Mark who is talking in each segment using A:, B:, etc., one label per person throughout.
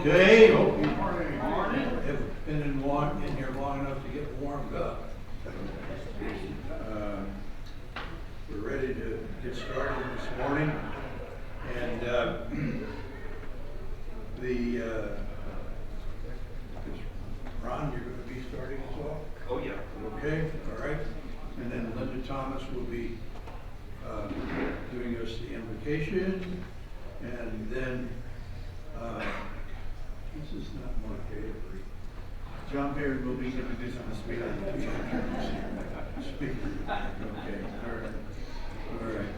A: Okay, hope you have been in here long enough to get warmed up. We're ready to get started this morning, and Ron, you're going to be starting us off?
B: Oh yeah.
A: Okay, all right. And then Linda Thomas will be doing us the invocation, and then this is not Mark Avery.
C: John Baird will be introducing the speaker.
A: Speaker. Okay, all right.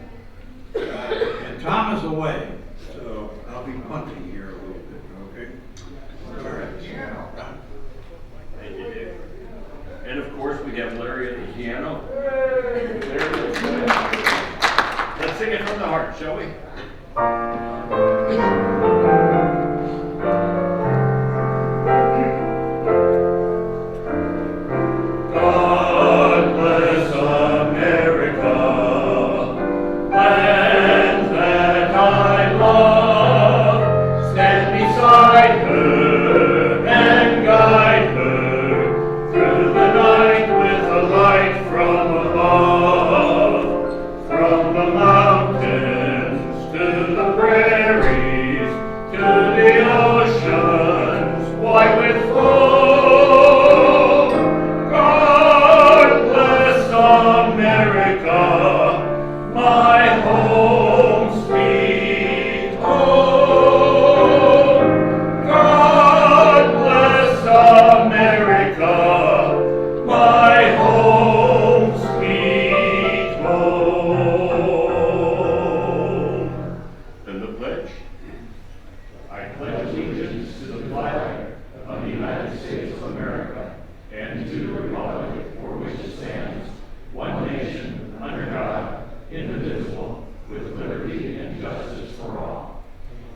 A: And Tom is away, so I'll be punting here a little bit, okay? All right. Ron?
B: Thank you, Dave. And of course, we have Larry at the piano. There it is. Let's sing it from the heart, shall we?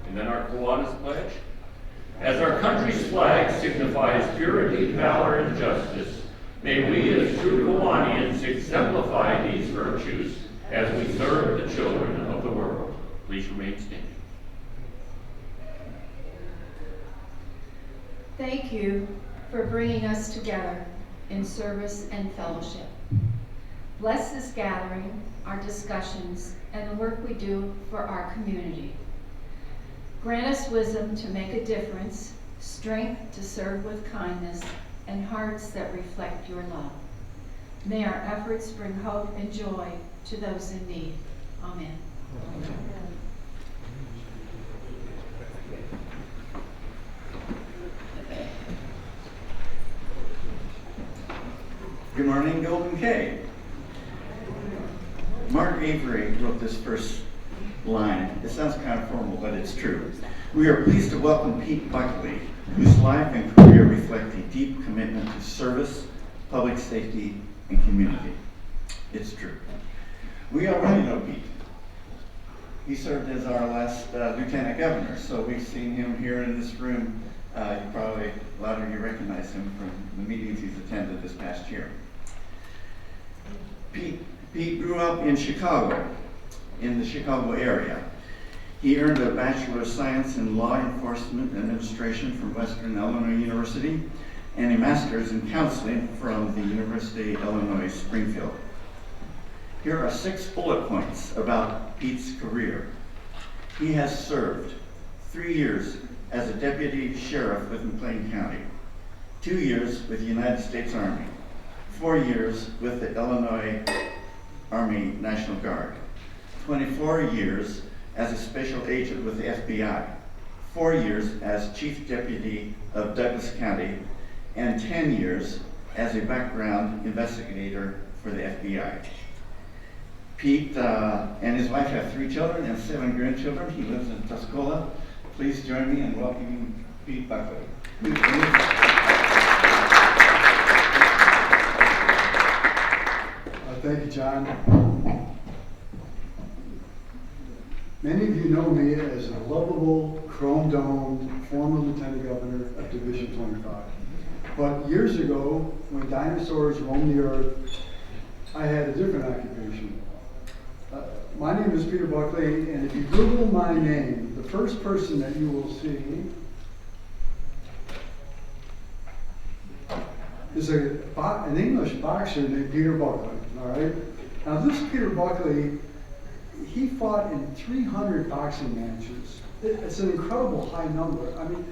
B: And then our Kiwanis pledge. As our country's flag signifies purity, valor, and justice, may we as true Kiwanians exemplify these virtues as we serve the children of the world. Please remain standing.
D: Thank you for bringing us together in service and fellowship. Bless this gathering, our discussions, and the work we do for our community. Grant us wisdom to make a difference, strength to serve with kindness, and hearts that reflect your love. May our efforts bring hope and joy to those in need. Amen. Amen.
C: Good morning, Golden K. Mark Avery wrote this first line. It sounds kind of formal, but it's true. We are pleased to welcome Pete Buckley, whose life and career reflect a deep commitment to service, public safety, and community. It's true. We already know Pete. He served as our last lieutenant governor, so we've seen him here in this room. You probably, a lot of you recognize him from the meetings he's attended this past year. Pete grew up in Chicago, in the Chicago area. He earned a Bachelor of Science in Law Enforcement Administration from Western Illinois University and a Master's in Counseling from the University of Illinois Springfield. Here are 6 bullet points about Pete's career. He has served 3 years as a deputy sheriff with McLean County, 2 years with the United States Army, 4 years with the Illinois Army National Guard, 24 years as a special agent with the FBI, 4 years as chief deputy of Douglas County, and 10 years as a background investigator for the FBI. Pete and his wife have 3 children and 7 grandchildren. He lives in Tuscola. Please join me in welcoming Pete Buckley.
E: Thank you, John. Many of you know me as a lovable, chrome-domed former lieutenant governor of Division 25. But years ago, when dinosaurs roamed the earth, I had a different occupation. My name is Peter Buckley, and if you Google my name, the first person that you will see is an English boxer named Peter Buckley, all right? Now this Peter Buckley, he fought in 300 boxing matches. It's an incredible high number. I mean,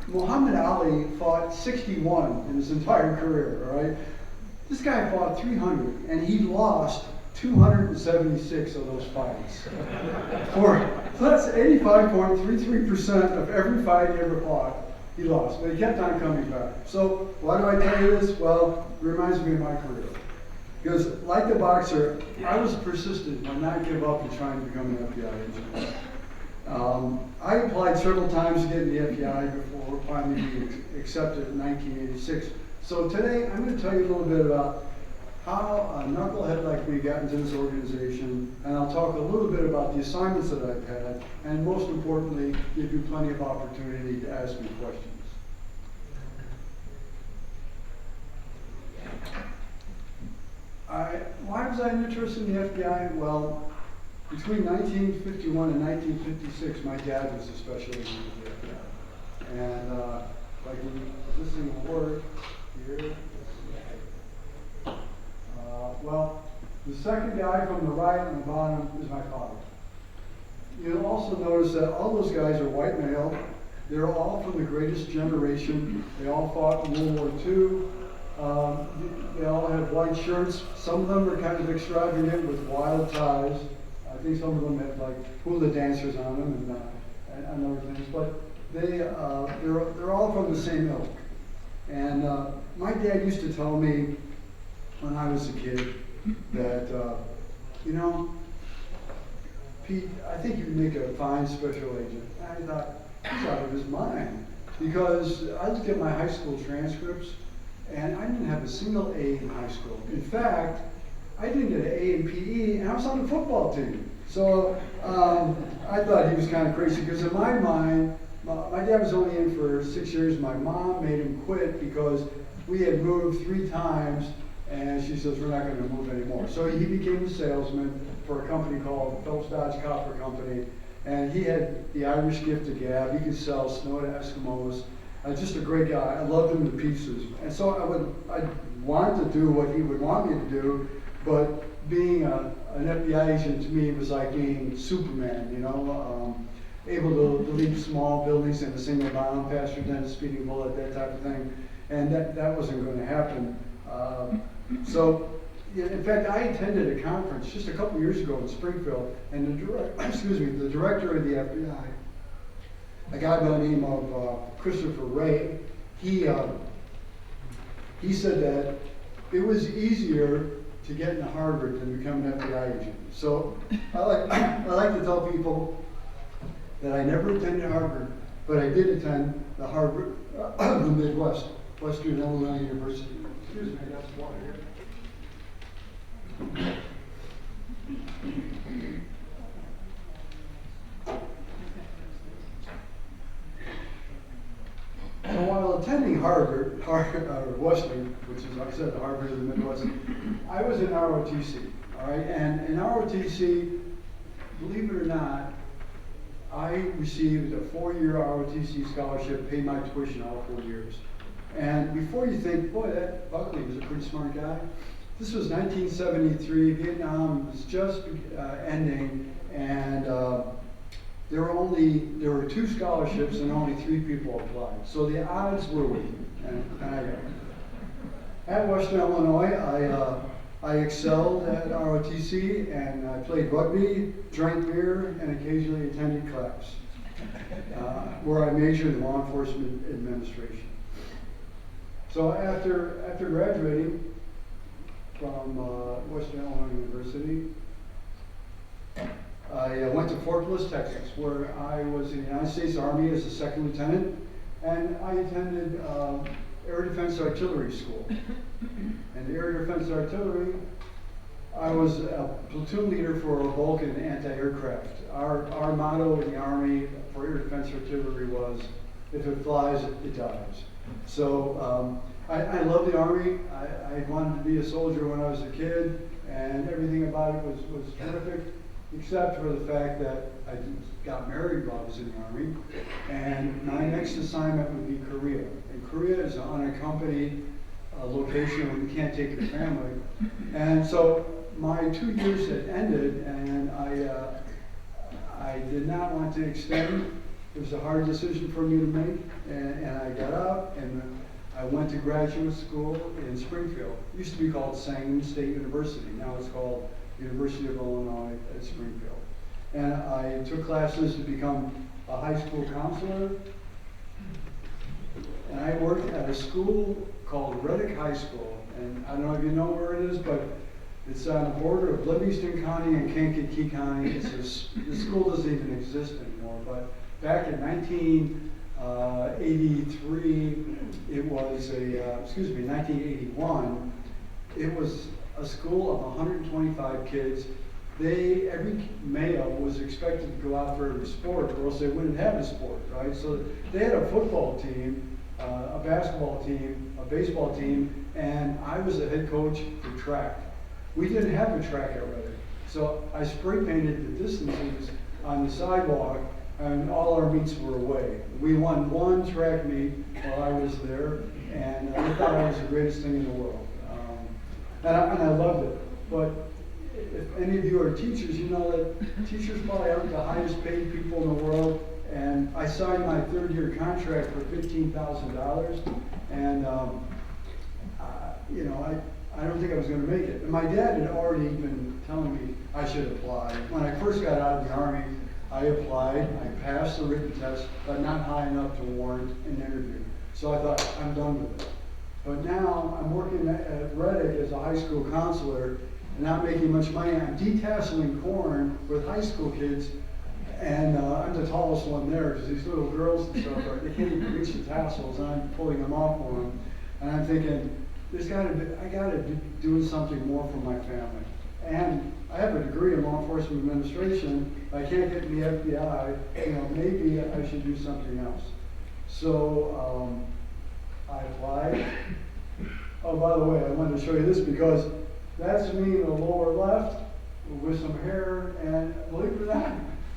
E: Muhammad Ali fought 61 in his entire career, all right? This guy fought 300, and he lost 276 of those fights. So that's 85.33% of every fight he ever fought, he lost. But he kept on coming back. So why do I tell you this? Well, it reminds me of my career. Because like the boxer, I was persistent and not give up in trying to become an FBI agent. I applied several times to get in the FBI before finally being accepted in 1986. So today I'm going to tell you a little bit about how a knucklehead like me got into this organization, and I'll talk a little bit about the assignments that I've had, and most importantly, give you plenty of opportunity to ask me questions. Why was I interested in the FBI? Well, between 1951 and 1956, my dad was a special agent in the FBI. And like this thing will work here. Well, the second guy from the right on the bottom is my father. You'll also notice that all those guys are white male. They're all from the greatest generation. They all fought in World War II. They all have white shirts. Some of them are kind of extravagant with wild ties. I think some of them have like hula dancers on them and other things. But they're all from the same ilk. And my dad used to tell me when I was a kid that, you know, Pete, I think you'd make a fine special agent. And I thought, he's out of his mind. Because I looked at my high school transcripts, and I didn't have a single A in high school. In fact, I didn't get an A in PE, and I was on the football team. So I thought he was kind of crazy, because in my mind, my dad was only in for 6 years. My mom made him quit because we had moved 3 times, and she says, we're not going to move anymore. So he became a salesman for a company called Phelps Dodge Copper Company, and he had the Irish gift of gab. He could sell snow to Eskimos. Just a great guy. I loved him to pieces. And so I wanted to do what he would want me to do, but being an FBI agent to me was like being Superman, you know, able to leave small buildings in a single bound, faster than a speeding bullet, that type of thing. And that wasn't going to happen. So, in fact, I attended a conference just a couple years ago in Springfield, and the director of the FBI, a guy by the name of Christopher Wray, he said that it was easier to get into Harvard than become an FBI agent. So I like to tell people that I never attended Harvard, but I did attend the Harvard the Midwest, Western Illinois University. Excuse me, I got some water here. So while attending Harvard, Western, which is, like I said, the Harvard of the Midwest, I was in ROTC, all right? And in ROTC, believe it or not, I received a 4-year ROTC scholarship, paid my tuition all 4 years. And before you think, boy, that Buckley was a pretty smart guy, this was 1973, Vietnam was just ending, and there were 2 scholarships and only 3 people applied. So the odds were with me, and I got it. At Western Illinois, I excelled at ROTC, and I played rugby, drank beer, and occasionally attended class, where I majored in law enforcement administration. So after graduating from Western Illinois University, I went to Fort Bliss, Texas, where I was in the United States Army as a 2nd lieutenant, and I attended Air Defense Artillery School. And the Air Defense Artillery, I was a platoon leader for a Vulcan anti-aircraft. Our motto in the Army for Air Defense Artillery was, if it flies, it dies. So I love the Army. I wanted to be a soldier when I was a kid, and everything about it was terrific, except for the fact that I got married while I was in the Army, and my next assignment would be Korea. And Korea is an unaccompanied location where you can't take your family. And so my 2 years had ended, and I did not want to extend. It was a hard decision for me to make, and I got up and I went to graduate school in Springfield. It used to be called Sangamon State University. Now it's called University of Illinois at Springfield. And I took classes to become a high school counselor. And I worked at a school called Reddick High School. And I don't know if you know where it is, but it's on the border of Livingston County and Kankakee County. The school doesn't even exist anymore. But back in 1983, it was 1981, it was a school of 125 kids. Every male was expected to go out for every sport, or else they wouldn't have a sport, right? So they had a football team, a basketball team, a baseball team, and I was the head coach for track. We didn't have a track at Reddick, so I spray painted the distances on the sidewalk, and all our meets were away. We won one track meet while I was there, and I thought it was the greatest thing in the world. And I loved it. But if any of you are teachers, you know that teachers probably aren't the highest paid people in the world. And I signed my third-year contract for $15,000, and I don't think I was going to make it. And my dad had already been telling me I should apply. When I first got out of the Army, I applied, I passed the written test, but not high enough to warrant an interview. So I thought, I'm done with it. But now I'm working at Reddick as a high school counselor and not making much money. I'm detasseling corn with high school kids, and I'm the tallest one there because these little girls and stuff, they can't even reach the tassels, and I'm pulling them off for them. And I'm thinking, I gotta be doing something more for my family. And I have a degree in law enforcement administration. I can't get in the FBI. Maybe I should do something else. So I applied. Oh, by the way, I wanted to show you this because that's me in the lower left with some hair. And believe it or not,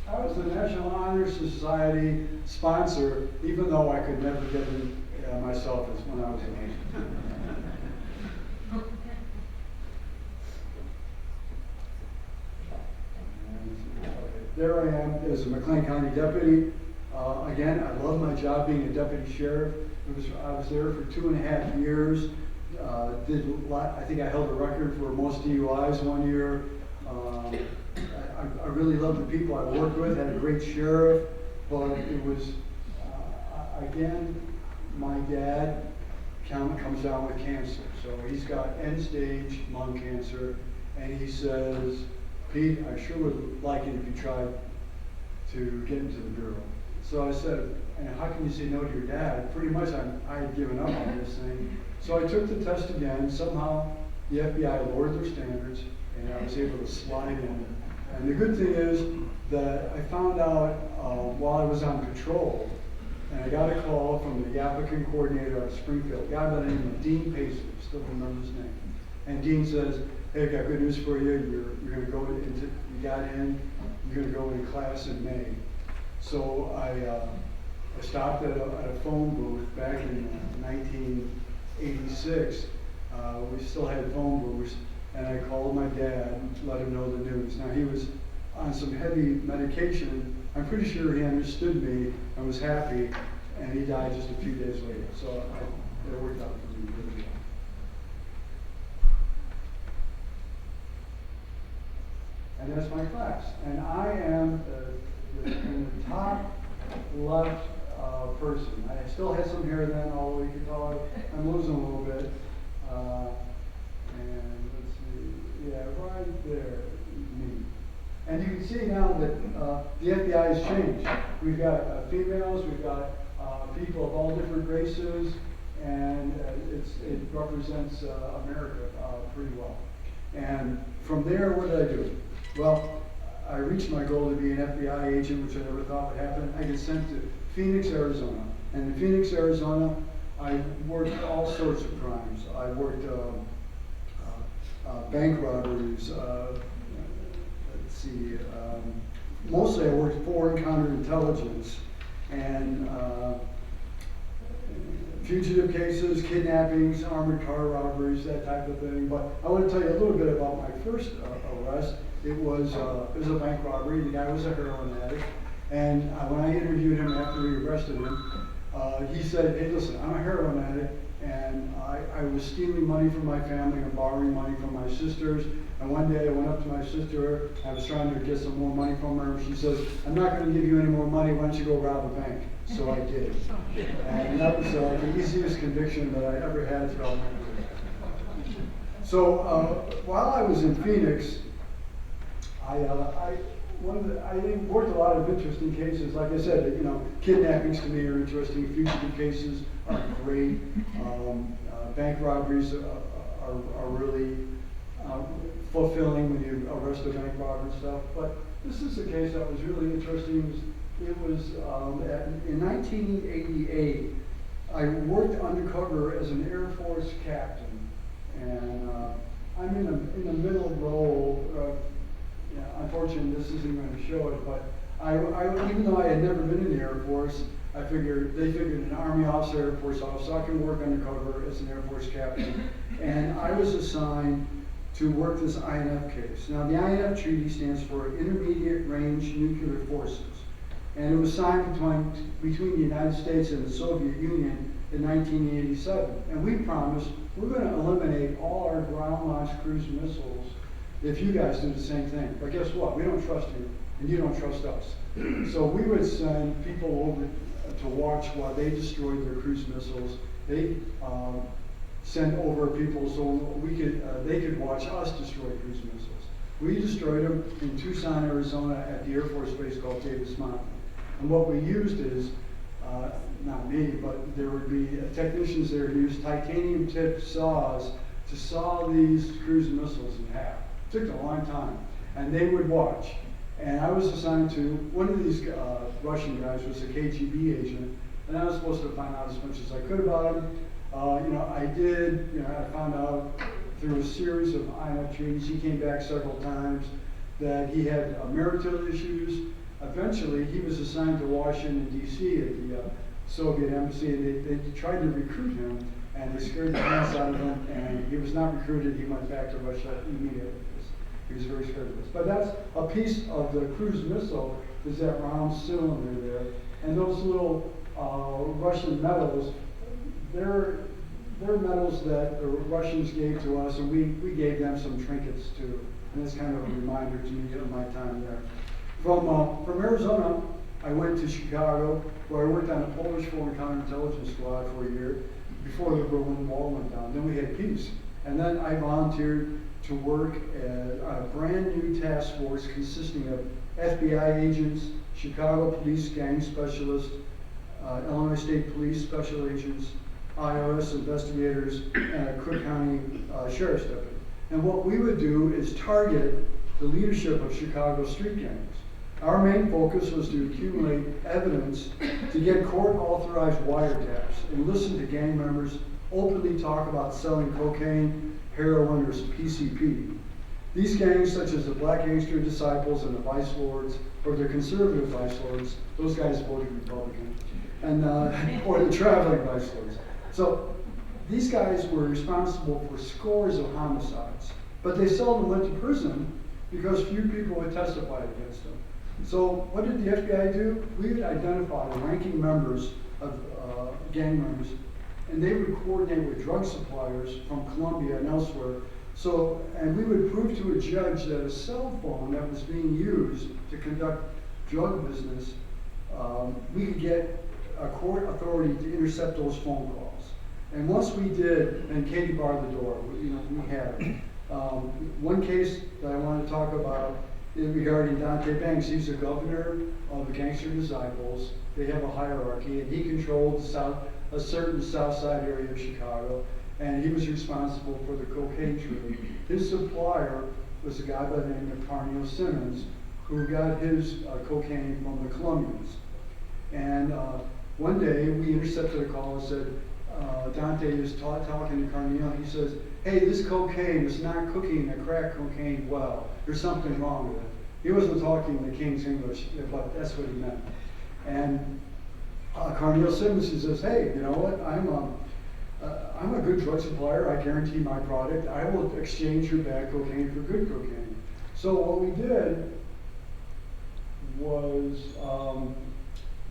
E: I was the National Honor Society sponsor, even though I could never get in myself as when I was in age. There I am as a McLean County deputy. Again, I love my job being a deputy sheriff. I was there for 2.5 years. I think I held a record for most DUIs one year. I really loved the people I worked with. Had a great sheriff, but it was again, my dad comes down with cancer. So he's got end-stage lung cancer, and he says, Pete, I sure would like it if you tried to get into the Bureau. So I said, and how can you say no to your dad? Pretty much I had given up on this thing. So I took the test again. Somehow the FBI lowered their standards, and I was able to slide in. And the good thing is that I found out while I was on patrol, and I got a call from the applicant coordinator out of Springfield, a guy by the name of Dean Pacer, still remember his name. And Dean says, hey, I got good news for you. You're going to go into, you got in, you're going to go into class in May. So I stopped at a phone booth back in 1986. We still had phone booths, and I called my dad and let him know the news. Now he was on some heavy medication. I'm pretty sure he understood me and was happy, and he died just a few days later. So it worked out for me really well. And that's my class. And I am in the top left person. I still had some hair then, although you could tell I'm losing a little bit. And let's see, yeah, right there, me. And you can see now that the FBI has changed. We've got females, we've got people of all different races, and it represents America pretty well. And from there, what did I do? Well, I reached my goal to be an FBI agent, which I never thought would happen. I get sent to Phoenix, Arizona. And in Phoenix, Arizona, I worked all sorts of crimes. I worked bank robberies, let's see, mostly I worked foreign counterintelligence and fugitive cases, kidnappings, armored car robberies, that type of thing. But I want to tell you a little bit about my first arrest. It was a bank robbery. The guy was a heroin addict. And when I interviewed him after we arrested him, he said, hey, listen, I'm a heroin addict, and I was stealing money from my family and borrowing money from my sisters. And one day I went up to my sister, I was trying to get some more money from her, and she says, I'm not going to give you any more money, why don't you go rob a bank? So I did. And that was the easiest conviction that I ever had throughout my career. So while I was in Phoenix, I worked a lot of interesting cases. Like I said, you know, kidnappings to me are interesting. Fugitive cases are great. Bank robberies are really fulfilling when you arrest a bank robber and stuff. But this is a case that was really interesting. It was in 1988. I worked undercover as an Air Force captain, and I'm in the middle row. Unfortunately, this isn't going to show it, but even though I had never been in the Air Force, they figured an Army officer, Air Force officer, I can work undercover as an Air Force captain. And I was assigned to work this INF case. Now, the INF treaty stands for Intermediate Range Nuclear Forces. And it was signed between the United States and the Soviet Union in 1987. And we promised we're going to eliminate all our ground-launched cruise missiles if you guys do the same thing. But guess what? We don't trust you, and you don't trust us. So we would send people over to watch while they destroyed their cruise missiles. They sent over people so they could watch us destroy cruise missiles. We destroyed them in Tucson, Arizona at the Air Force Base called Davis Mountain. And what we used is, not me, but there would be technicians there who used titanium tipped saws to saw these cruise missiles in half. It took a long time, and they would watch. And I was assigned to, one of these Russian guys was a KGB agent, and I was supposed to find out as much as I could about him. I did, I found out through a series of INF treaties, he came back several times, that he had marital issues. Eventually, he was assigned to Washington, D.C. at the Soviet embassy, and they tried to recruit him, and they scared the pants out of him, and he was not recruited. He went back to Russia immediately. He was very scared of this. But that's a piece of the cruise missile, is that round cylinder there. And those little Russian medals, they're medals that the Russians gave to us, and we gave them some trinkets too. And it's kind of a reminder to me of my time there. From Arizona, I went to Chicago, where I worked on a Polish Foreign Counterintelligence Squad for a year before the Berlin Wall went down. Then we had peace. And then I volunteered to work on a brand new task force consisting of FBI agents, Chicago Police Gang Specialists, Illinois State Police Special Agents, IRS investigators, and a Cook County Sheriff's Deputy. And what we would do is target the leadership of Chicago street gangs. Our main focus was to accumulate evidence to get court-authorized wiretaps and listen to gang members openly talk about selling cocaine, heroin, or PCP. These gangs, such as the Black Gangster Disciples and the Vice Lords, or the conservative Vice Lords, those guys voted Republican, and or the traveling Vice Lords. So these guys were responsible for scores of homicides, but they seldom went to prison because few people would testify against them. So what did the FBI do? We would identify ranking members of gang members, and they would coordinate with drug suppliers from Colombia and elsewhere. And we would prove to a judge that a cell phone that was being used to conduct drug business, we could get a court authority to intercept those phone calls. And once we did, and Katie barred the door, we had it. One case that I want to talk about is regarding Dante Banks. He's the governor of the Gangster Disciples. They have a hierarchy, and he controlled a certain south side area of Chicago, and he was responsible for the cocaine trade. His supplier was a guy by the name of Carnel Simmons, who got his cocaine from the Colombians. And one day we intercepted a call and said, Dante is talking to Carnel. He says, hey, this cocaine is not cooking the crack cocaine well. There's something wrong with it. He wasn't talking the King's English, but that's what he meant. And Carneal Simmons, he says, hey, you know what, I'm a good drug supplier, I guarantee my product, I will exchange your bad cocaine for good cocaine. So what we did was,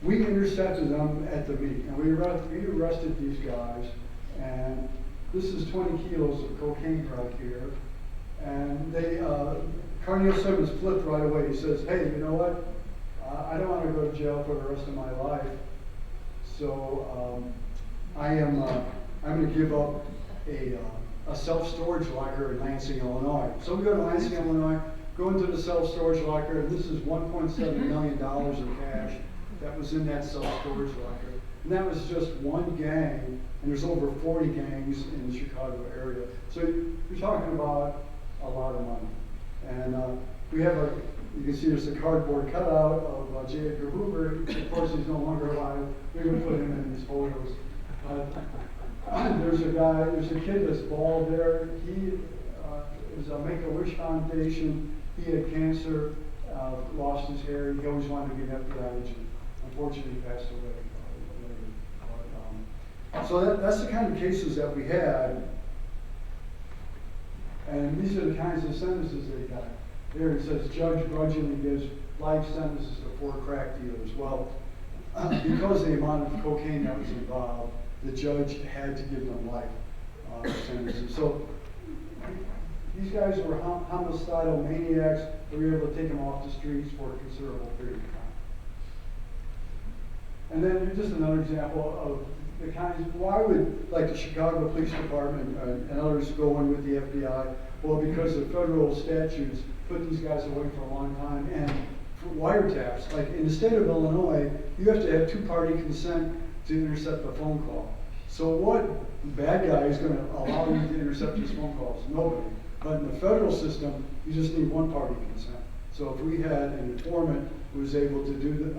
E: we intercepted them at the meet, and we arrested these guys, and this is 20 kilos of cocaine right here, and they, Carneal Simmons flipped right away. He says, hey, you know what, I don't want to go to jail for the rest of my life, so I'm going to give up a self-storage locker in Lansing, Illinois. So we go to Lansing, Illinois, go into the self-storage locker, and this is $1.7 million in cash that was in that self-storage locker. And that was just one gang, and there's over 40 gangs in the Chicago area. So you're talking about a lot of money. And we have you can see there's a cardboard cutout of J. Edgar Hoover. Of course, he's no longer alive. We would put him in these photos. There's a kid that's bald there. He is a Make-A-Wish Foundation. He had cancer, lost his hair. He always wanted to be an FBI agent. Unfortunately, he passed away later. So that's the kind of cases that we had. And these are the kinds of sentences they got. There it says, judge grudgingly gives life sentences to 4 crack dealers. Well, because of the amount of cocaine that was involved, the judge had to give them life sentences. So these guys were homicidal maniacs. We were able to take them off the streets for a considerable period of time. And then just another example of the kinds, why would like the Chicago Police Department and others go in with the FBI? Well, because the federal statutes put these guys away for a long time, and for wiretaps, like in the state of Illinois, you have to have 2-party consent to intercept a phone call. So what bad guy is going to allow you to intercept his phone calls? Nobody. But in the federal system, you just need 1-party consent. So if we had an informant who was able to do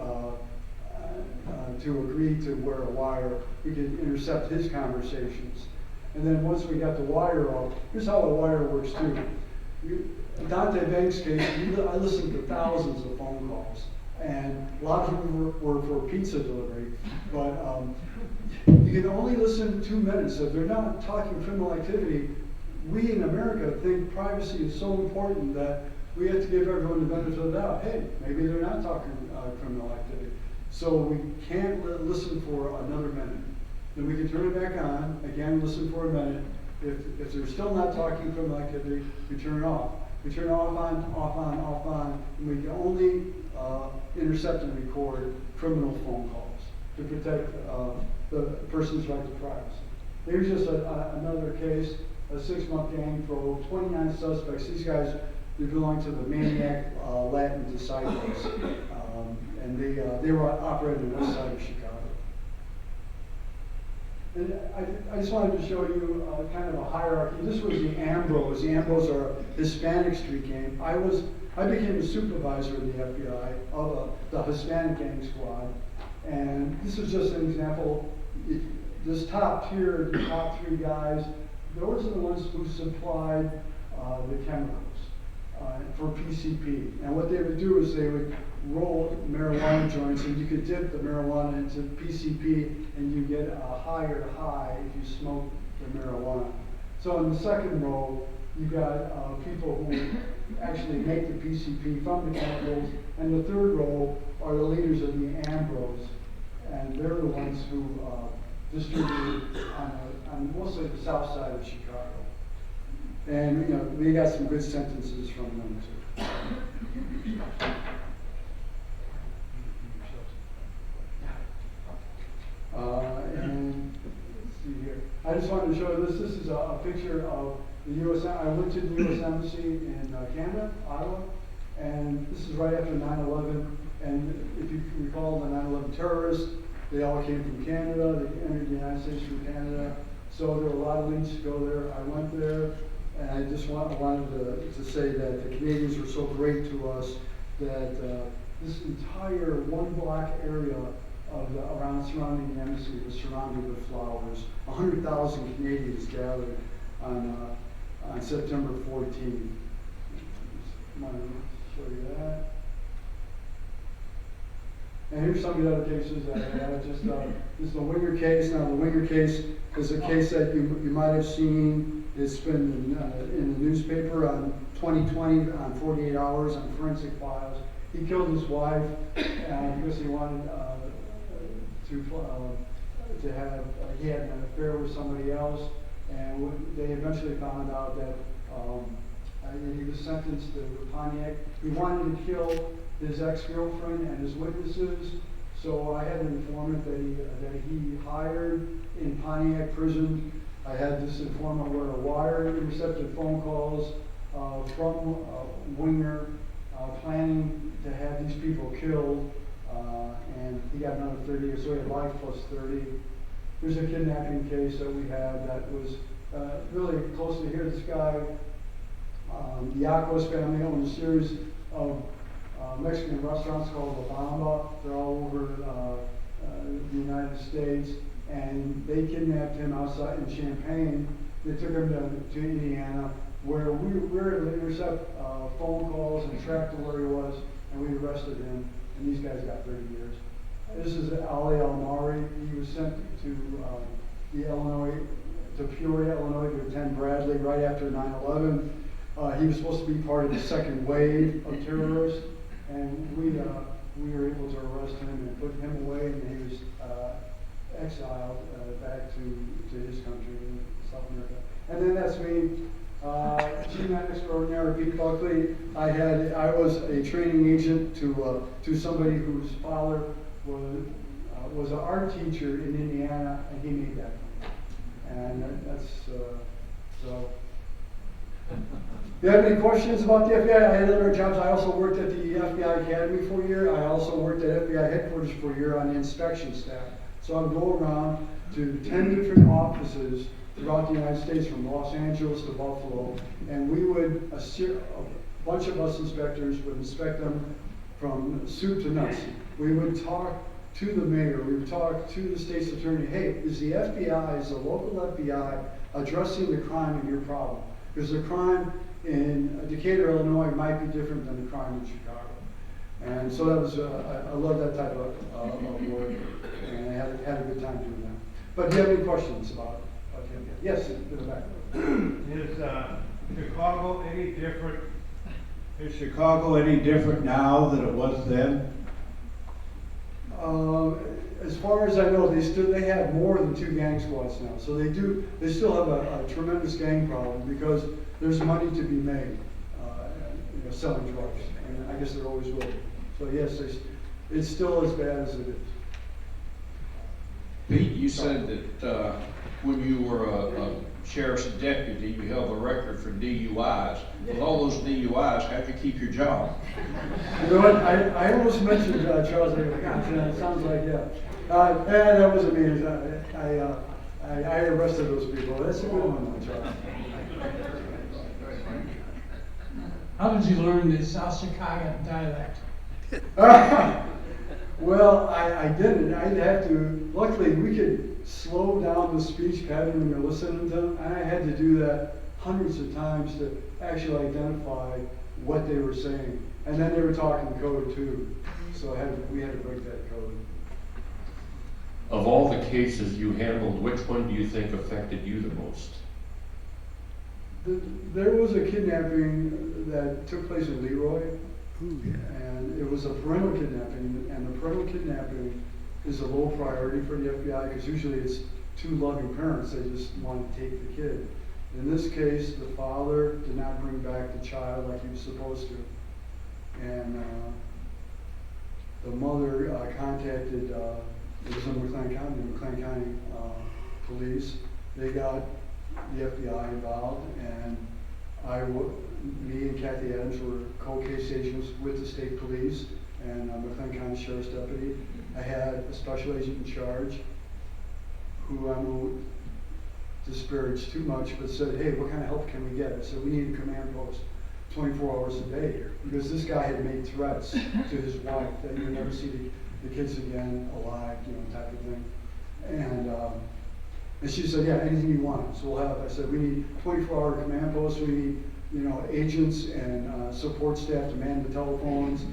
E: to agree to wear a wire, we could intercept his conversations. And then once we got the wire off, here's how the wire works too. Dante Banks' case, I listened to thousands of phone calls, and a lot of them were for pizza delivery, but you can only listen 2 minutes. If they're not talking criminal activity, we in America think privacy is so important that we have to give everyone the benefit of the doubt. Hey, maybe they're not talking criminal activity. So we can't listen for another minute. Then we can turn it back on, again, listen for a minute. If they're still not talking criminal activity, we turn it off. We turn it off on, and we can only intercept and record criminal phone calls to protect the person's right to privacy. Here's just another case, a 6-month gang probe, 29 suspects. These guys, they belong to the Maniac Latin Disciples, and they were operating on the west side of Chicago. And I just wanted to show you kind of a hierarchy. This was the Ambros. The Ambros are a Hispanic street gang. I became the supervisor of the FBI of the Hispanic gang squad. And this is just an example. This top tier, the top 3 guys, those are the ones who supplied the chemicals for PCP. And what they would do is they would roll marijuana joints, and you could dip the marijuana into PCP, and you get a higher high if you smoke the marijuana. So in the second row, you got people who actually make the PCP from the chemicals, and the third row are the leaders of the Ambros, and they're the ones who distributed on mostly the south side of Chicago. And we got some good sentences from them too. And let's see here. I just wanted to show you this. This is a picture of the U.S. I went to the U.S. Embassy in Canada, Ottawa, and this is right after 9/11. And if you recall, the 9/11 terrorists, they all came from Canada. They entered the United States from Canada. So there were a lot of links to go there. I went there, and I just wanted to say that the Canadians were so great to us that this entire 1-block area around surrounding the embassy was surrounded with flowers. 100,000 Canadians gathered on September 14th. I want to show you that. And here's some of the other cases that I had. This is the Winger case. Now, the Winger case is a case that you might have seen. It's been in the newspaper on 2020 on 48 Hours on Forensic Files. He killed his wife because he wanted to have, he had an affair with somebody else, and they eventually found out that he was sentenced to Pontiac. He wanted to kill his ex-girlfriend and his witnesses, so I had an informant that he hired in Pontiac prison. I had this informant where a wire intercepted phone calls from Winger planning to have these people killed, and he got another 30 years, so he had life plus 30. There's a kidnapping case that we had that was really close to here. This guy, the Yakos family owned a series of Mexican restaurants called La Bamba. They're all over the United States, and they kidnapped him outside in Champaign. They took him to Indiana, where we were able to intercept phone calls and track to where he was, and we arrested him, and these guys got 30 years. This is Ali Al-Mari. He was sent to Peoria, Illinois to attend Bradley right after 9/11. He was supposed to be part of the second wave of terrorists, and we were able to arrest him and put him away, and he was exiled back to his country in South America. And then that's me, G-Man extraordinaire, Pete Buckley. I was a training agent to somebody whose father was an art teacher in Indiana, and he made that money. And that's so. Do you have any questions about the FBI? I had other jobs. I also worked at the FBI Academy for a year. I also worked at FBI headquarters for a year on the inspection staff. So I would go around to 10 different offices throughout the United States, from Los Angeles to Buffalo, and we would, a bunch of us inspectors would inspect them from soup to nuts. We would talk to the mayor, we would talk to the state's attorney. Hey, is the local FBI addressing the crime in your problem? Because the crime in Decatur, Illinois might be different than the crime in Chicago. And so that was, I love that type of work, and I had a good time doing that. But do you have any questions about it? Yes, in the back.
A: Is Chicago any different? Is Chicago any different now than it was then?
E: As far as I know, they have more than 2 gang squads now. So they still have a tremendous gang problem because there's money to be made, selling drugs, and I guess there always will be. So yes, it's still as bad as it is.
F: Pete, you said that when you were a sheriff's deputy, you held a record for DUIs. With all those DUIs, how'd you keep your job?
E: You know what? I almost mentioned Charles. It sounds like that wasn't me. I arrested those people. That's a good one, Charles.
G: How did you learn the South Chicago dialect?
E: Well, I didn't. I'd have to. Luckily, we could slow down the speech pattern when you're listening to them, and I had to do that hundreds of times to actually identify what they were saying. And then they were talking code too, so we had to break that code.
B: Of all the cases you handled, which one do you think affected you the most?
E: There was a kidnapping that took place in Leroy, and it was a parental kidnapping, and the parental kidnapping is a low priority for the FBI because usually it's 2 loving parents, they just want to take the kid. In this case, the father did not bring back the child like he was supposed to, and the mother contacted, it was in McLean County police. They got the FBI involved, and me and Kathy Adams were co-case agents with the state police and McLean County Sheriff's Deputy. I had a special agent in charge who I won't disparage too much, but said, hey, what kind of help can we get? I said, we need a command post 24 hours a day here, because this guy had made threats to his wife that you would never see the kids again alive, type of thing. And she said, yeah, anything you want. So we'll have, I said, we need 24-hour command posts, we need, agents and support staff to man the telephones,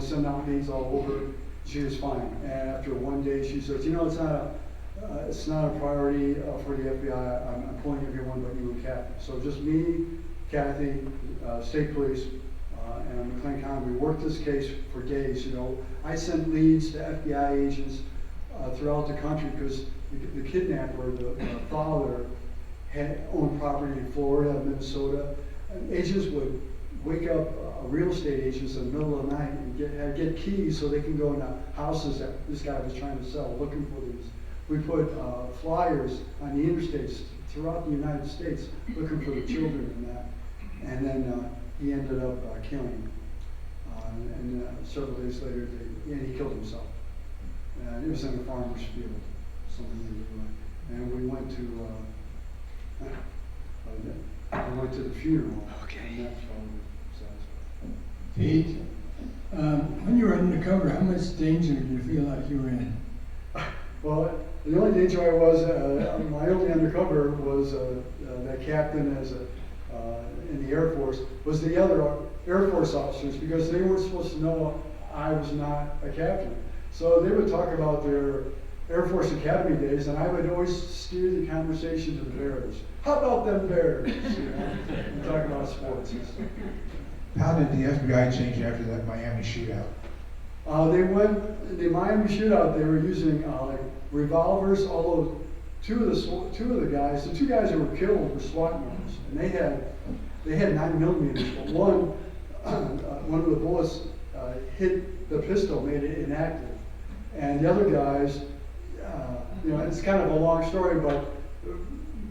E: send out leads all over. She was fine. And after one day, she says, you know, it's not a priority for the FBI. I'm pulling everyone but you and Kathy. So just me, Kathy, state police, and McLean County. We worked this case for days. You know, I sent leads to FBI agents throughout the country because the kidnapper, the father, had owned property in Florida, Minnesota. And agents would wake up real estate agents in the middle of the night and get keys so they can go into houses that this guy was trying to sell, looking for these. We put flyers on the interstates throughout the United States looking for the children in that. And then he ended up killing him. And several days later, he killed himself. And it was in a farmer's field, something and we went to the funeral.
H: Okay.
E: And that's how we satisfied.
G: Pete, when you were undercover, how much danger did you feel like you were in?
E: Well, the only danger I was, my only undercover was that captain in the Air Force, was the other Air Force officers, because they weren't supposed to know I was not a captain. So they would talk about their Air Force Academy days, and I would always steer the conversation to the Bears. How about them Bears? You know, and talk about sports and stuff.
H: How did the FBI change after that Miami shootout?
E: The Miami shootout, they were using like revolvers, although two of the guys, the two guys that were killed were SWAT members, and they had 9mm, but one of the bullets hit the pistol, made it inactive. And the other guys, you know, it's kind of a long story, but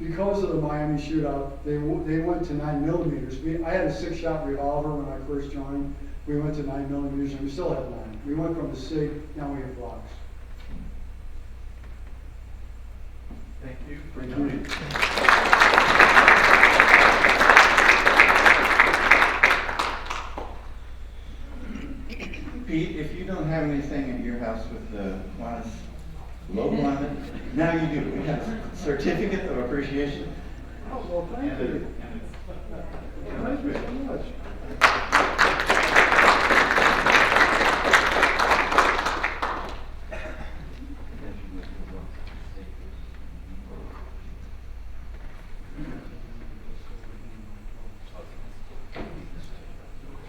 E: because of the Miami shootout, they went to 9mm. I had a 6-shot revolver when I first joined. We went to 9mm, and we still have 9. We went from a SIG, now we have blocks.
A: Thank you for
E: Thank
A: coming.
C: Pete, if you don't have anything at your house with the Kiwanis logo on it, now you do. We have a certificate of appreciation.
E: Oh, well, thank you. Thank you so much.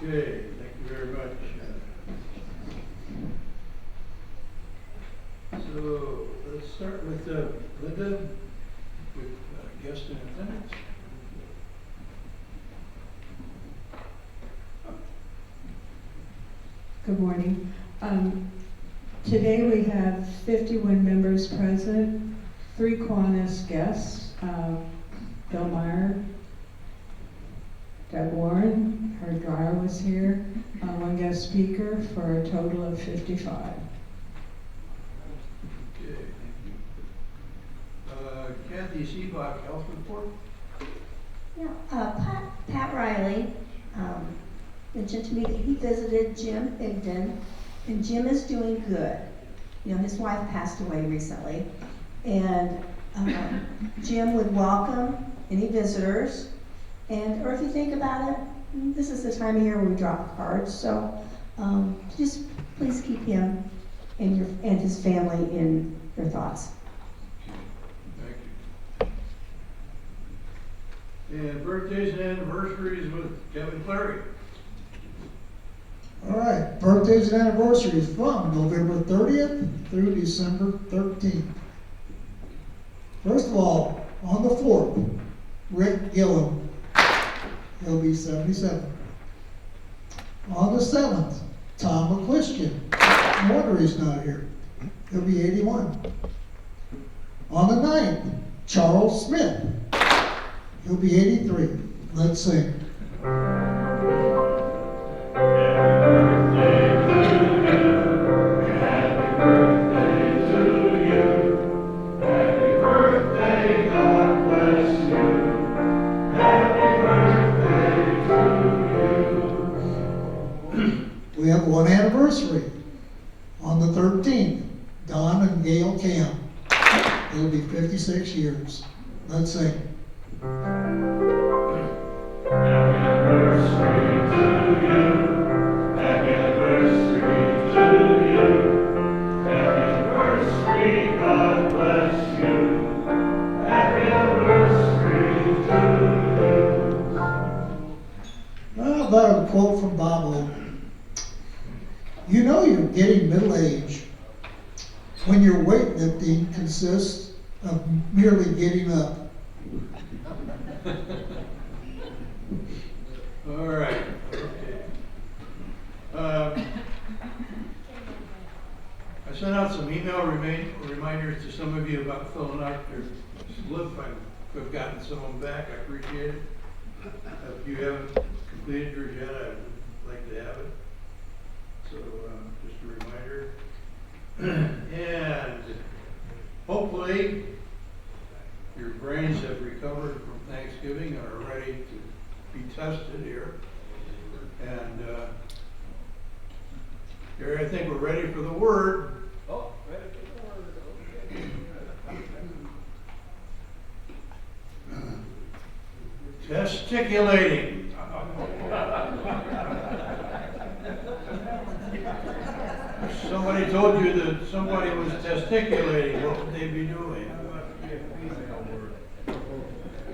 A: Okay, thank you very much. So let's start with Linda, with guest in attendance.
I: Good morning. Today we have 51 members present, 3 Kiwanis guests, Bill Meyer, Deb Warren, her dryer was here, 1 guest speaker for a total of 55.
A: Okay, thank you. Kathy Seebach, health report.
J: Yeah, Pat Riley mentioned to me that he visited Jim Bigden, and Jim is doing good. You know, his wife passed away recently, and Jim would welcome any visitors. Or if you think about it, this is the time of year where we drop cards. So just please keep him and his family in your thoughts.
A: Thank you. And birthdays and anniversaries with Kevin Clary.
K: All right, birthdays and anniversaries from November 30th through December 13th. First of all, on the 4th, Rick Gillum, he'll be 77. On the 7th, Tom McQuistion, no wonder he's not here, he'll be 81. On the 9th, Charles Smith, he'll be 83. Let's sing. We have one anniversary. On the 13th, Don and Gail Camp. It'll be 56 years. Let's sing.
B: Happy anniversary to you. Happy anniversary to you.
K: about a quote from Bob. You know you're getting middle-aged when your weightlifting consists of merely getting up.
A: All right, okay. I sent out some email reminders to some of you about filling out your slip. I've gotten some of them back, I appreciate it. If you haven't completed yours yet, I would like to have it. So, just a reminder. And hopefully, your brains have recovered from Thanksgiving and are ready to be tested here. And here, I think we're ready for the word.
F: Oh, ready for the word, okay.
A: Testiculating. If somebody told you that somebody was testiculating, what would they be doing?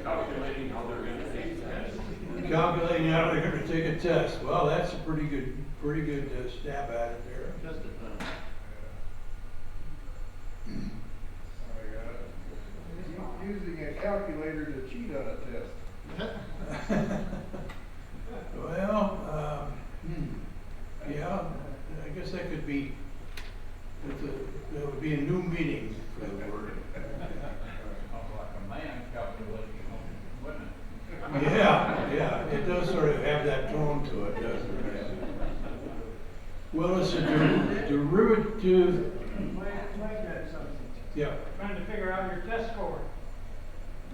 B: Calculating how they're gonna take the test.
A: Calculating how they're going to take a test. Well, that's a pretty good stab at it there.
L: Using a calculator to cheat on a test.
A: Well, yeah, I guess that could be, that would be a new meaning for the word.
F: Like a man calculating, wouldn't it?
A: Yeah, it does sort of have that tone to it, doesn't it? Well, it's a derivative. Yeah.
L: Trying to figure out your test score.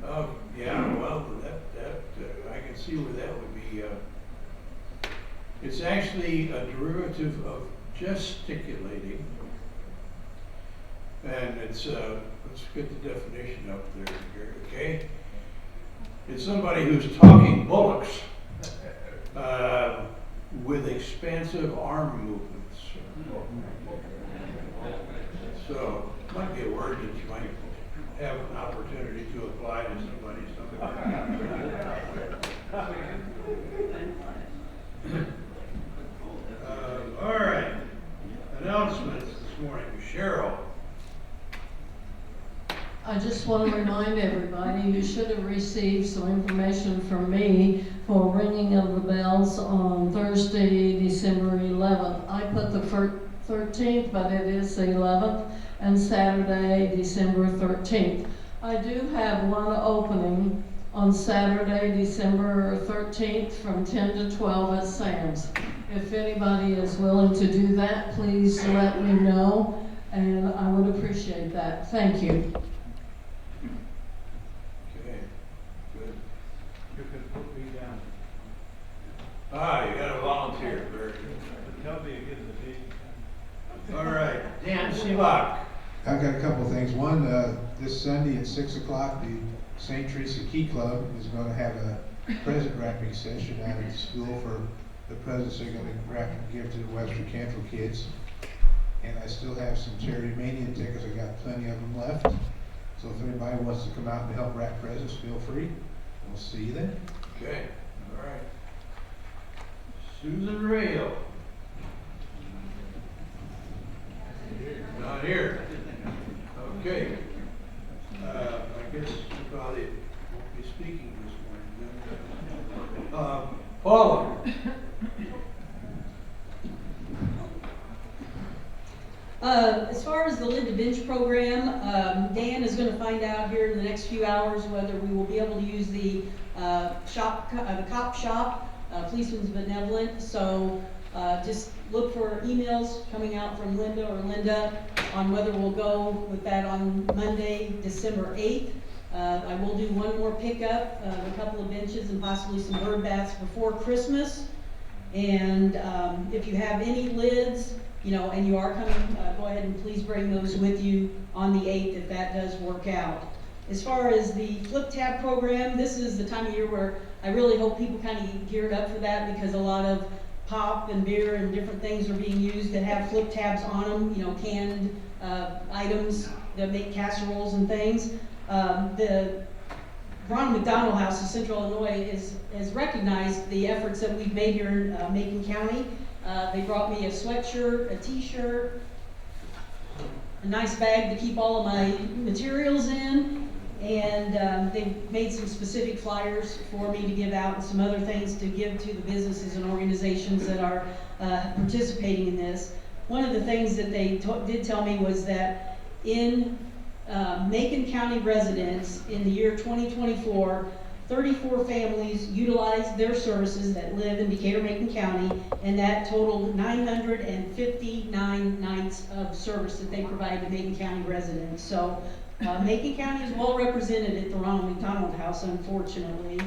A: Oh, yeah, well, that I can see where that would be. It's actually a derivative of gesticulating. And it's, let's get the definition up there, okay? It's somebody who's talking bullocks with expansive arm movements. So, might be a word that you might have an opportunity to apply to somebody. All right, announcements this morning. Cheryl.
M: I just want to remind everybody, you should have received some information from me for ringing of the bells on Thursday, December 11th. I put the 13th, but it is the 11th, and Saturday, December 13th. I do have one opening on Saturday, December 13th from 10 to 12 at Sam's. If anybody is willing to do that, please let me know, and I would appreciate that. Thank you.
L: You could put me down.
A: Ah, you got a volunteer, very good.
L: Tell me again the date.
A: All right, Dan Sivak.
H: I've got a couple of things. One, this Sunday at 6 o'clock, the St. Teresa Key Club is going to have a present wrapping session out at the school for the presents they're going to wrap and give to the Western Canfield kids. And I still have some Charity Mania tickets. I got plenty of them left. So if anybody wants to come out and help wrap presents, feel free. We'll see you then.
A: Okay, all right. Susan Rayo. Not here. Okay. I guess you probably won't be speaking this morning then. Paula.
N: As far as the Linda Bench program, Dan is going to find out here in the next few hours whether we will be able to use the the cop shop, Policeman's Benevolent. So just look for emails coming out from Linda on whether we'll go with that on Monday, December 8th. I will do one more pickup, a couple of benches and possibly some bird baths before Christmas. And if you have any lids, and you are coming, go ahead and please bring those with you on the 8th if that does work out. As far as the flip tab program, this is the time of year where I really hope people kind of get geared up for that, because a lot of pop and beer and different things are being used that have flip tabs on them, canned items that make casseroles and things. The Ronald McDonald House in Central Illinois has has recognized the efforts that we've made here in Macon County. They brought me a sweatshirt, a t-shirt, a nice bag to keep all of my materials in, and they made some specific flyers for me to give out and some other things to give to the businesses and organizations that are participating in this. One of the things that they did tell me was that in Macon County residents in the year 2024, 34 families utilized their services that live in Decatur-Macon County, and that totaled 959 nights of service that they provide to Macon County residents. So Macon County is well represented at the Ronald McDonald House, unfortunately.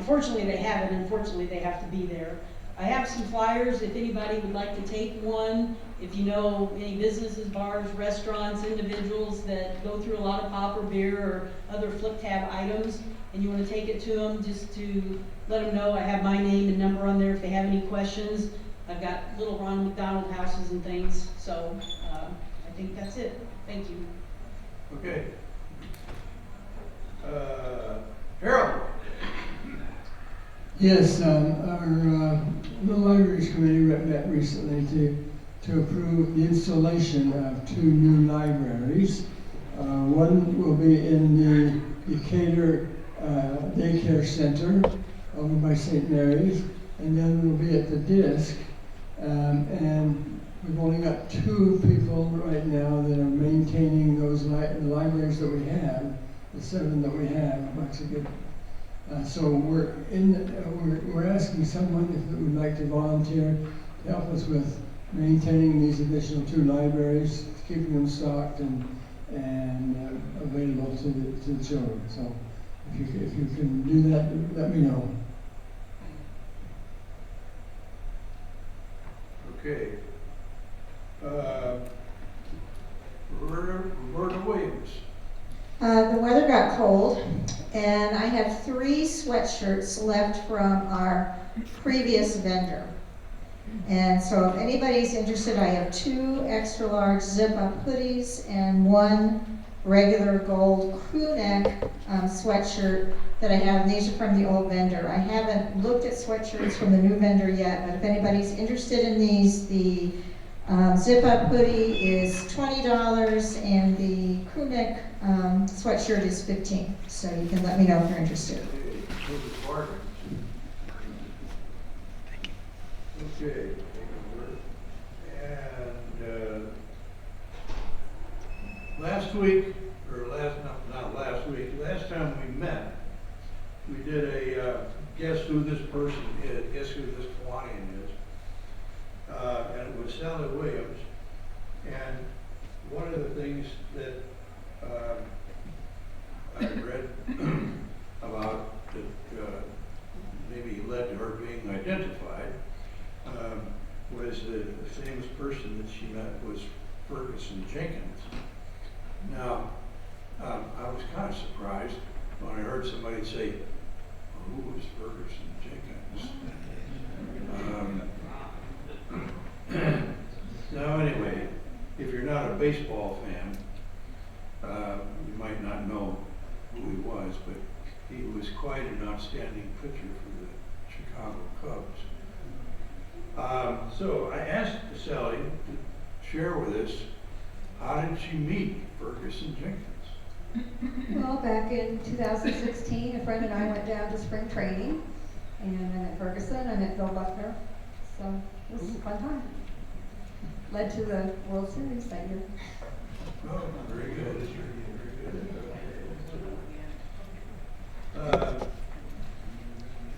N: Fortunately, they have it. Unfortunately, they have to be there. I have some flyers if anybody would like to take one. If you know any businesses, bars, restaurants, individuals that go through a lot of pop or beer or other flip tab items, and you want to take it to them, just to let them know I have my name and number on there if they have any questions. I've got little Ronald McDonald houses and things, so I think that's it. Thank you.
A: Okay. Harold?
G: Yes, our the Libraries Committee met recently to approve the installation of 2 new libraries. One will be in the Decatur Daycare Center over by St. Mary's, and then will be at the DISC. And we've only got 2 people right now that are maintaining those libraries that we have, the 7 that we have. That's a good. So we're asking someone if they would like to volunteer to help us with maintaining these additional 2 libraries, keeping them stocked and available to the children. So if you can do that, let me know.
A: Okay. Roberta Williams.
O: The weather got cold, and I have 3 sweatshirts left from our previous vendor. And so if anybody's interested, I have 2 extra large zip-up hoodies and 1 regular gold crew neck sweatshirt that I have, and these are from the old vendor. I haven't looked at sweatshirts from the new vendor yet, but if anybody's interested in these, the zip-up hoodie is $20 and the crew neck sweatshirt is $15. So you can let me know if you're interested.
A: Okay. And last week, or not last week, last time we met, we did a guess who this person is, guess who this Kiwanian is. And it was Sally Williams. And one of the things that I read about that maybe led to her being identified was the famous person that she met was Ferguson Jenkins. Now, I was kind of surprised when I heard somebody say, "Who was Ferguson Jenkins?" Now, anyway, if you're not a baseball fan, you might not know who he was, but he was quite an outstanding pitcher for the Chicago Cubs. So I asked Sally to share with us, how did she meet Ferguson Jenkins?
P: Well, back in 2016, a friend and I went down to spring training, and I met Ferguson, I met Bill Buckner, so it was a fun time. Led to the World Series that year.
A: Oh, very good, very good.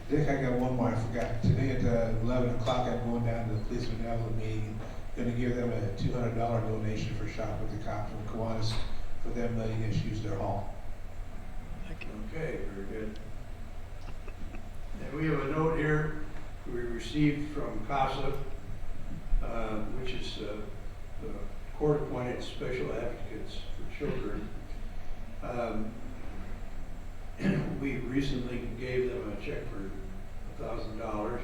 H: Dick, I got one more I forgot. Today at 11 o'clock, I'm going down to the police benevolent meeting. Going to give them a $200 donation for Shop with the Cops from Kiwanis for them letting us use their hall.
A: Okay, very good. And we have a note here we received from CASA, which is the court-appointed special advocates for children. We recently gave them a check for $1,000.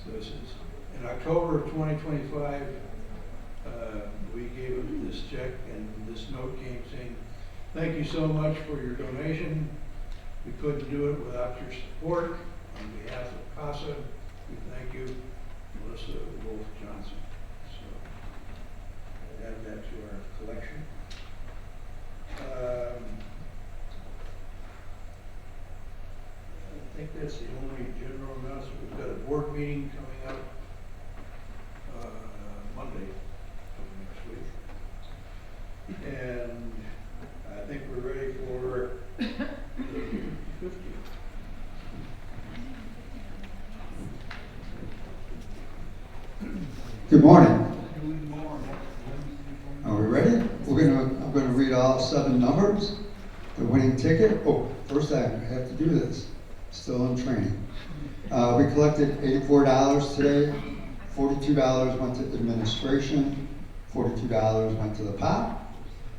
A: So this is in October of 2025. We gave them this check, and this note came saying, "Thank you so much for your donation. We couldn't do it without your support. on behalf of CASA, we thank you, Melissa Wolf Johnson. So, add that to our collection. I think that's the only general announcement. We've got a board meeting coming up Monday of next week. And I think we're ready for the 50th.
E: Good morning. Are we ready? I'm gonna read all 7 numbers. The winning ticket. Oh, first I have to do this. Still in training. We collected $84 today. $42 went to administration. $42 went to the pot.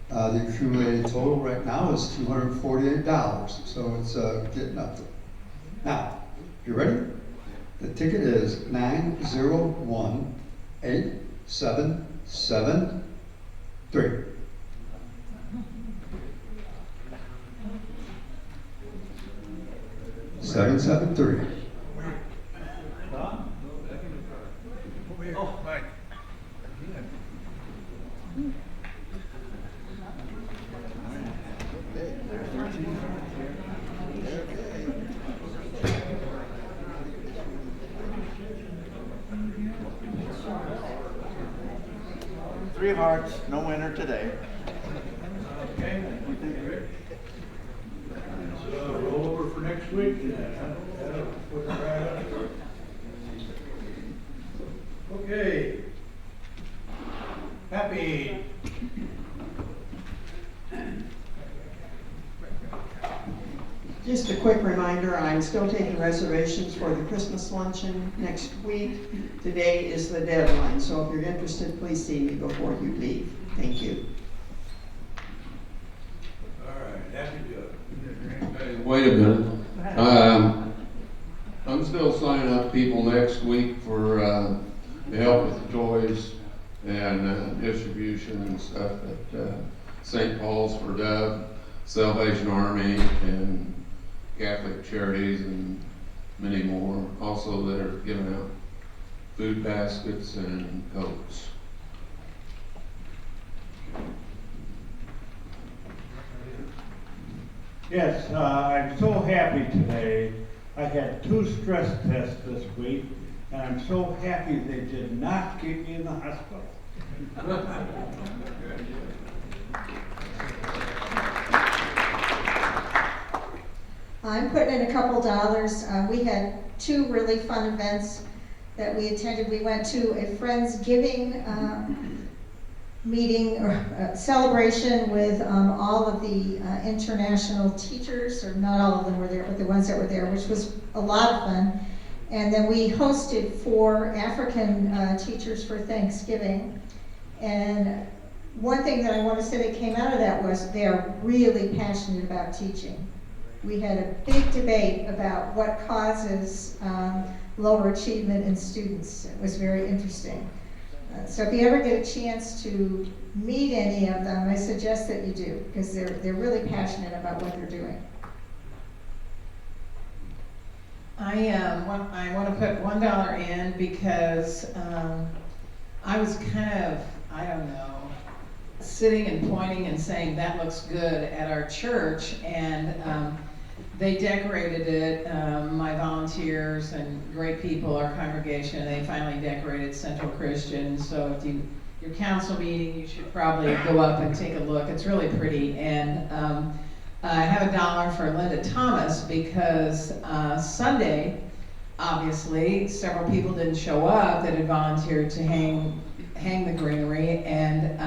E: The accumulated total right now is $248. So it's getting up there. Now, you ready? The ticket is 9018773. $773.
L: Oh, Mike.
C: 3 hearts, no winner today.
A: Okay. So roll over for next week. That'll put it right up. Okay. Happy.
Q: Just a quick reminder, I'm still taking reservations for the Christmas luncheon next week. Today is the deadline, so if you're interested, please see me before you leave. Thank you.
A: All right, happy Joe.
R: Hey, wait a minute. I'm still signing up people next week for the help with the toys and distribution and stuff at St. Paul's for Dove, Salvation Army, and Catholic Charities, and many more. Also, they're giving out food baskets and coats.
S: Yes, I'm so happy today. I had 2 stress tests this week, and I'm so happy they did not keep me in the hospital.
O: I'm putting in a couple dollars. We had 2 really fun events that we attended. We went to a Friendsgiving meeting or celebration with all of the international teachers, or not all of them were there, but the ones that were there, which was a lot of fun. And then we hosted 4 African teachers for Thanksgiving. And one thing that I want to say that came out of that was they are really passionate about teaching. We had a big debate about what causes lower achievement in students. It was very interesting. So if you ever get a chance to meet any of them, I suggest that you do, because they're really passionate about what they're doing.
T: I want to put $1 in because I was kind of, I don't know, sitting and pointing and saying that looks good at our church, and they decorated it, my volunteers and great people, our congregation, they finally decorated Central Christian. So if your council meeting, you should probably go up and take a look. It's really pretty. And I have $1 for Linda Thomas because Sunday, obviously, several people didn't show up that had volunteered to hang the greenery, and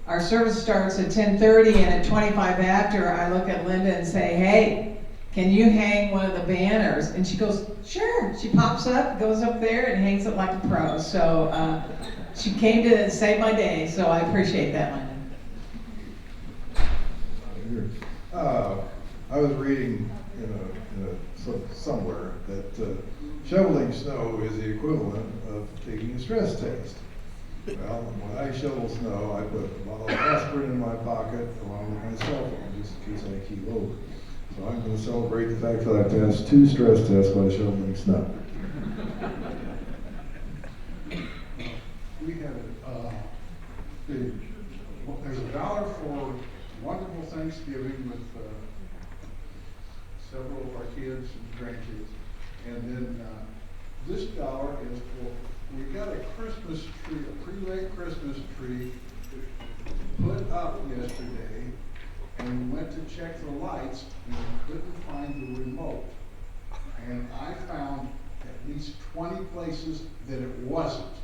T: our service starts at 10:30, and at 25 after, I look at Linda and say, hey, can you hang one of the banners? And she goes, sure. She pops up, goes up there, and hangs it like a pro. So she came to save my day, so I appreciate that, Linda.
L: I was reading somewhere that shoveling snow is the equivalent of taking a stress test. Well, when I shovel snow, I put a bottle of aspirin in my pocket along with my cell phone, just in case I keel over. So I'm going to celebrate the fact that I passed 2 stress tests by shoveling snow. We have there's $1 for wonderful Thanksgiving with several of our kids and grandkids. And then this dollar is for, we got a Christmas tree, a pre-late Christmas tree put up yesterday, and we went to check the lights and we couldn't find the remote. And I found at least 20 places that it wasn't.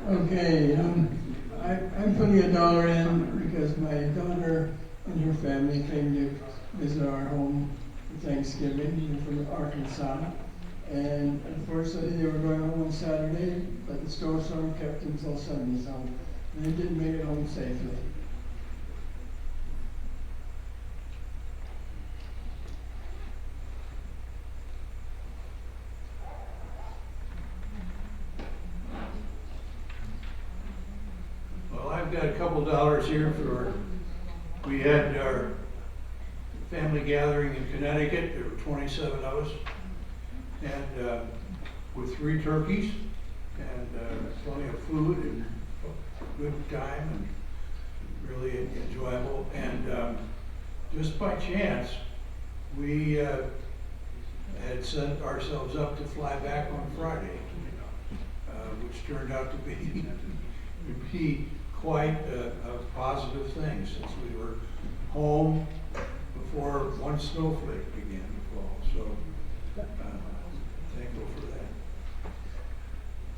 G: Okay, I'm putting $1 in because my daughter and her family came to visit our home for Thanksgiving. They're from Arkansas. And unfortunately, they were going home on Saturday, but the snowstorm kept them until Sunday, so they didn't make it home safely.
A: Well, I've got a couple dollars here for, we had our family gathering in Connecticut. There were 27 of us, and with 3 turkeys, and plenty of food and good time, and really enjoyable. And just by chance, we had set ourselves up to fly back on Friday, which turned out to be quite a positive thing, since we were home before one snowflake began to fall. So thankful for that.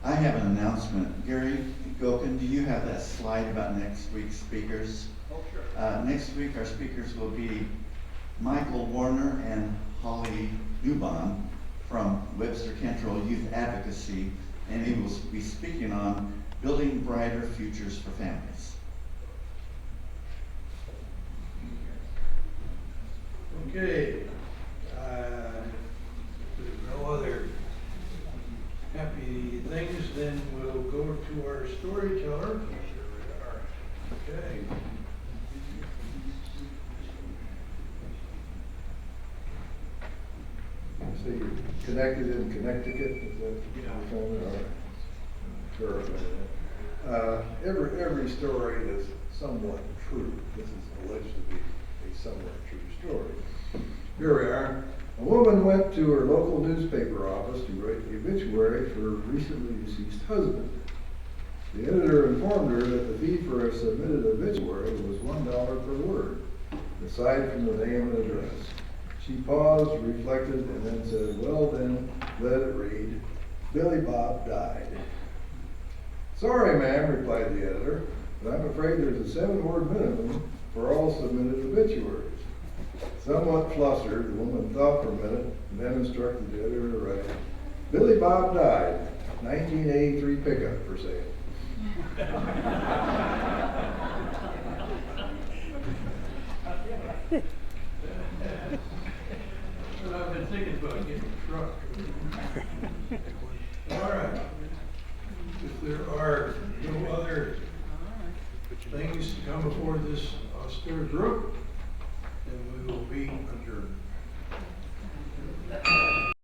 C: I have an announcement. Gary Gokin, do you have that slide about next week's speakers?
A: Oh, sure.
C: Next week, our speakers will be Michael Warner and Holly Dubon from Webster Cantrell Youth Advocacy, and he will be speaking on building brighter futures for families.
A: Okay. If there's no other happy things, then we'll go to our storyteller. Okay.
L: So you're connected in Connecticut, is that
A: Yeah.
L: all right. Verify that. Every story is somewhat true. This is alleged to be a somewhat true story. Here we are. A woman went to her local newspaper office to write the obituary for her recently deceased husband. The editor informed her that the fee for a submitted obituary was $1 per word, aside from the name and address. She paused, reflected, and then said, "Well then, let it read, Billy Bob died." "Sorry, ma'am," replied the editor, "but I'm afraid there's a 7-word minimum for all submitted obituaries." Somewhat flustered, the woman thought for a minute and then instructed the editor to write, "Billy Bob died, 1983 pickup for sale."
A: Well, I've been thinking about getting a truck. All right. If there are no other things to come before this austere group, then we will be adjourned.